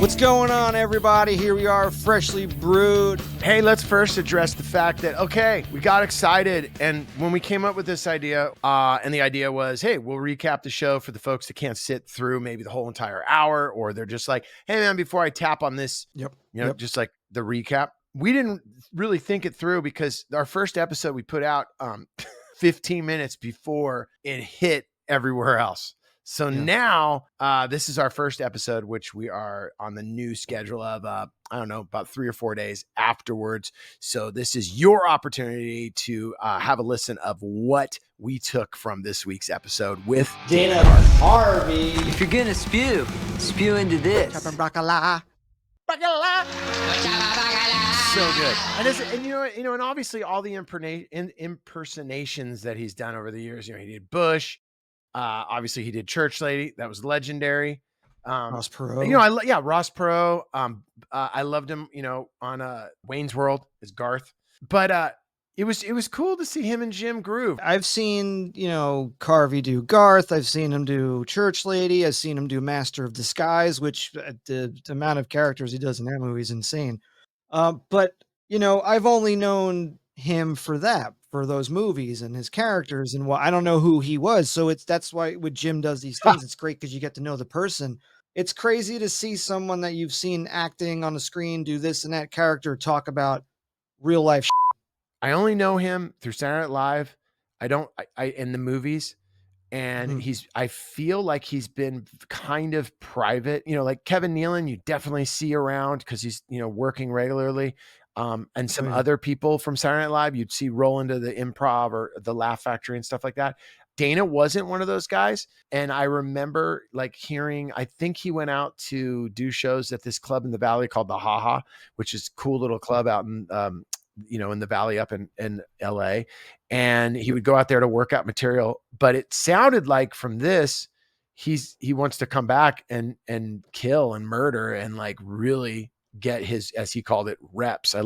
What's going on, everybody? Here we are, Freshly Brewed. Hey, let's first address the fact that, okay, we got excited. And when we came up with this idea, and the idea was, hey, we'll recap the show for the folks that can't sit through maybe the whole entire hour, or they're just like, hey, man, before I tap on this, just like the recap. We didn't really think it through because our first episode we put out 15 minutes before it hit everywhere else. So now this is our first episode, which we are on the new schedule of, I don't know, about 3 or 4 days afterwards. So this is your opportunity to have a listen of what we took from this week's episode with Dana Carvey. If you're going to spew into this. So good. And obviously all the impersonations that he's done over the years, he did Bush. Obviously he did Church Lady. That was legendary. Ross Perot. Ross Perot. I loved him, on Wayne's World as Garth. But it was cool to see him and Jim groove. I've seen, Carvey do Garth. I've seen him do Church Lady. I've seen him do Master of Disguise, which the amount of characters he does in that movie is insane. But I've only known him for those movies and his characters, and I don't know who he was. So that's why when Jim does these things, it's great because you get to know the person. It's crazy to see someone that you've seen acting on the screen do this and that character talk about real life. I only know him through Saturday Night Live. I in the movies, and I feel like he's been kind of private, like Kevin Nealon, you definitely see around because he's, working regularly. And some other people from Saturday Night Live, you'd see roll into the Improv or the Laugh Factory and stuff like that. Dana wasn't one of those guys. And I remember hearing, I think he went out to do shows at this club in the Valley called the Ha Ha, which is a cool little club out in, in the Valley up in LA. And he would go out there to work out material, but it sounded like from this, he wants to come back and kill and murder and really get his, as he called it, reps. That's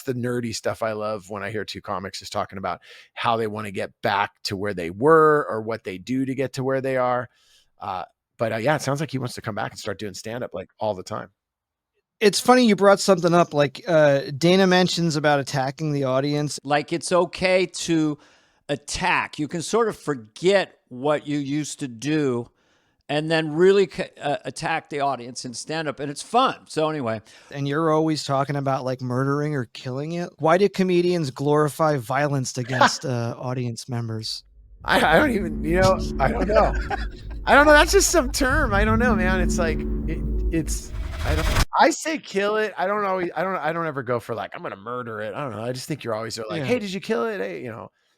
the nerdy stuff I love when I hear two comics is talking about how they want to get back to where they were or what they do to get to where they are. But it sounds like he wants to come back and start doing stand-up all the time. It's funny you brought something up, Dana mentions about attacking the audience. It's okay to attack. You can sort of forget what you used to do and then really attack the audience in stand-up, and it's fun. So anyway. And you're always talking about murdering or killing it. Why do comedians glorify violence against audience members? I don't even, I don't know. I don't know. That's just some term. I don't know, man. It's I say kill it. I don't ever go for I'm going to murder it. I don't know. I just think you're always hey, did you kill it? Hey,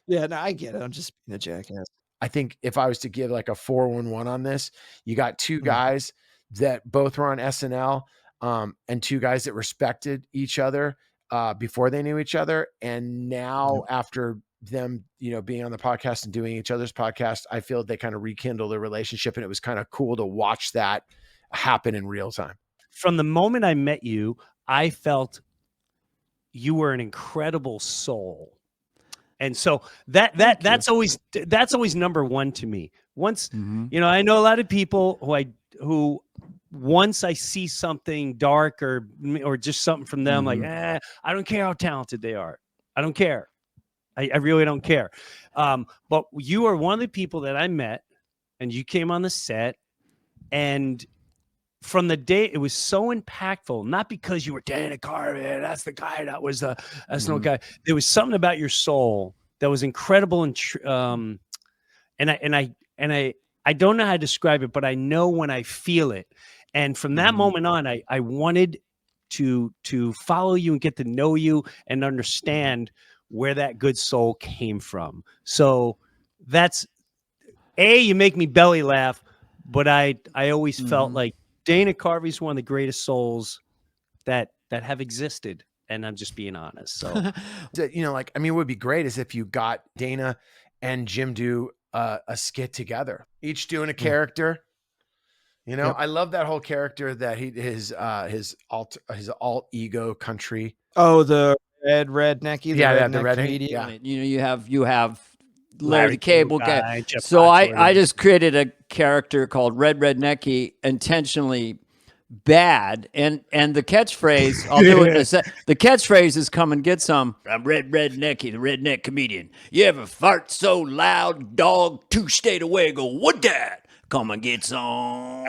Yeah, no, I get it. I'm just being a jackass. I think if I was to give a 4-1-1 on this, you got two guys that both were on SNL, and two guys that respected each other before they knew each other. And now after them, being on the podcast and doing each other's podcast, I feel they kind of rekindled the relationship, and it was kind of cool to watch that happen in real time. From the moment I met you, I felt you were an incredible soul. And so that's always number one to me. Once, I know a lot of people who once I see something dark or just something from them, I don't care how talented they are. I don't care. I really don't care. But you are one of the people that I met, and you came on the set, and from the day it was so impactful, not because you were Dana Carvey, that's the guy that was the SNL guy. There was something about your soul that was incredible, and I don't know how to describe it, but I know when I feel it. And from that moment on, I wanted to follow you and get to know you and understand where that good soul came from. So that's you make me belly laugh, but I always felt like Dana Carvey's one of the greatest souls that have existed. And I'm just being honest. So, it would be great is if you got Dana and Jim do a skit together, each doing a character. I love that whole character that his alt ego country. Oh, the rednecky. The redneck. Yeah. You have Larry Cable Guy. So I just created a character called Rednecky intentionally bad. And the catchphrase, I'll do it in a sec. The catchphrase is come and get some. I'm Red Necky, the redneck comedian. You ever fart so loud, dog, 2 stayed away, go, what that? Come and get some.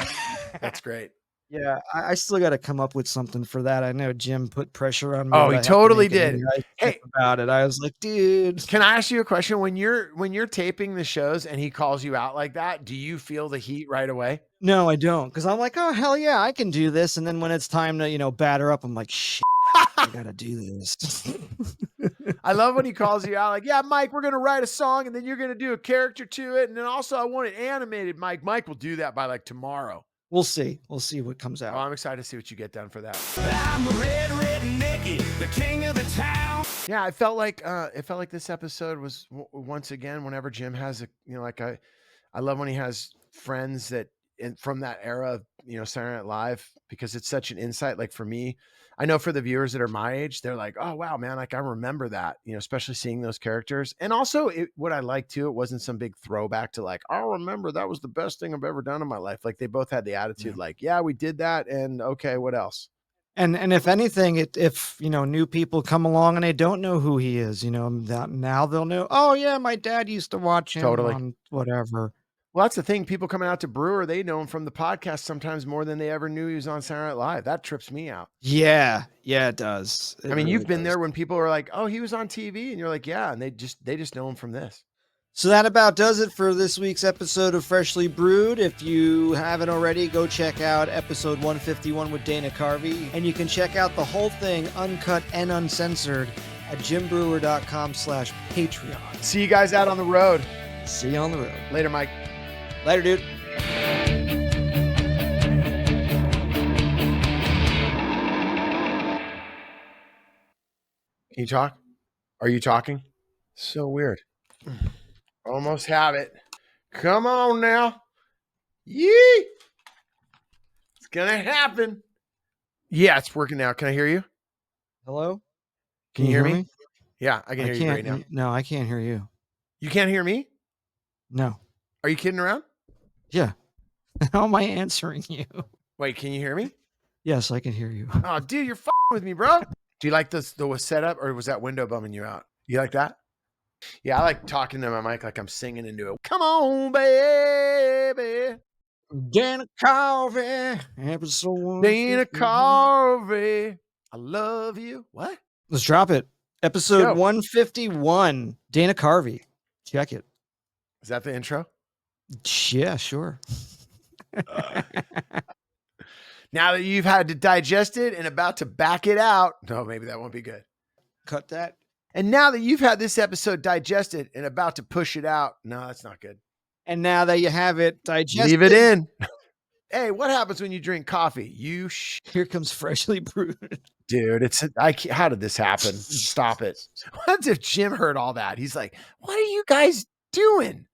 That's great. Yeah, I still got to come up with something for that. I know Jim put pressure on me. Oh, that I he have to totally make it did. nice Hey, about it. I was like, dude. can I ask you a question? When you're taping the shows and he calls you out like that, do you feel the heat right away? No, I don't, because I'm like, oh hell yeah, I can do this. And then when it's time to batter up, I'm like, shit, I gotta do this. I love when he calls you out like, yeah, Mike, we're going to write a song and then you're going to do a character to it. And then also I want it animated. Mike will do that by like tomorrow. We'll see. We'll see what comes out. Oh, I'm excited to see what you get done for that. I'm red Nicky, the king of the town. Yeah, it felt like this episode was once again, whenever Jim has I love when he has friends that from that era of, Saturday Night Live, because it's such an insight. Like for me, I know for the viewers that are my age, they're like, oh wow, man, like I remember that, especially seeing those characters. And also what I liked too, it wasn't some big throwback to like, I remember that was the best thing I've ever done in my life. Like they both had the attitude like, yeah, we did that. And okay, what else? And if anything, if new people come along and they don't know who he is, that now they'll know, oh yeah, my dad used to watch him on whatever. Well, that's the thing. People coming out to Breuer, they know him from the podcast sometimes more than they ever knew he was on Saturday Night Live. That trips me out. Yeah, it does. I mean, you've been there when people are like, oh, he was on TV, and you're like, yeah, and they just know him from this. So that about does it for this week's episode of Freshly Brewed. If you haven't already, go check out episode 151 with Dana Carvey. And you can check out the whole thing uncut and uncensored at jimbreuer.com/Patreon. See you guys out on the road. See you on the road. Later, Mike. Later, dude. Can you talk? Are you talking? So weird. Almost have it. Come on now. Yee! It's gonna happen. Yeah, it's working now. Can I hear you? Hello? Can you hear me? Yeah, I can hear you right now. No, I can't hear you. You can't hear me? No. Are you kidding around? Yeah. How am I answering you? Wait, can you hear me? Yes, I can hear you. Oh, dude, you're fucking with me, bro. Do you like the setup, or was that window bumming you out? You like that? Yeah, I like talking to my mic like I'm singing into it. Come on, baby. Dana Carvey, episode Dana Carvey. I love you. What? Let's drop it. Episode 151. Dana Carvey. Check it. Is that the intro? Yeah, sure. Now that you've had to digest it and about to back it out. No, maybe that won't be good. Cut that. And now that you've had this episode digested and about to push it out. No, that's not good. And now that you have it digested. Leave it in. Hey, what happens when you drink coffee? Here comes Freshly Brewed. Dude, how did this happen? Stop it. What if Jim heard all that? He's like, what are you guys doing?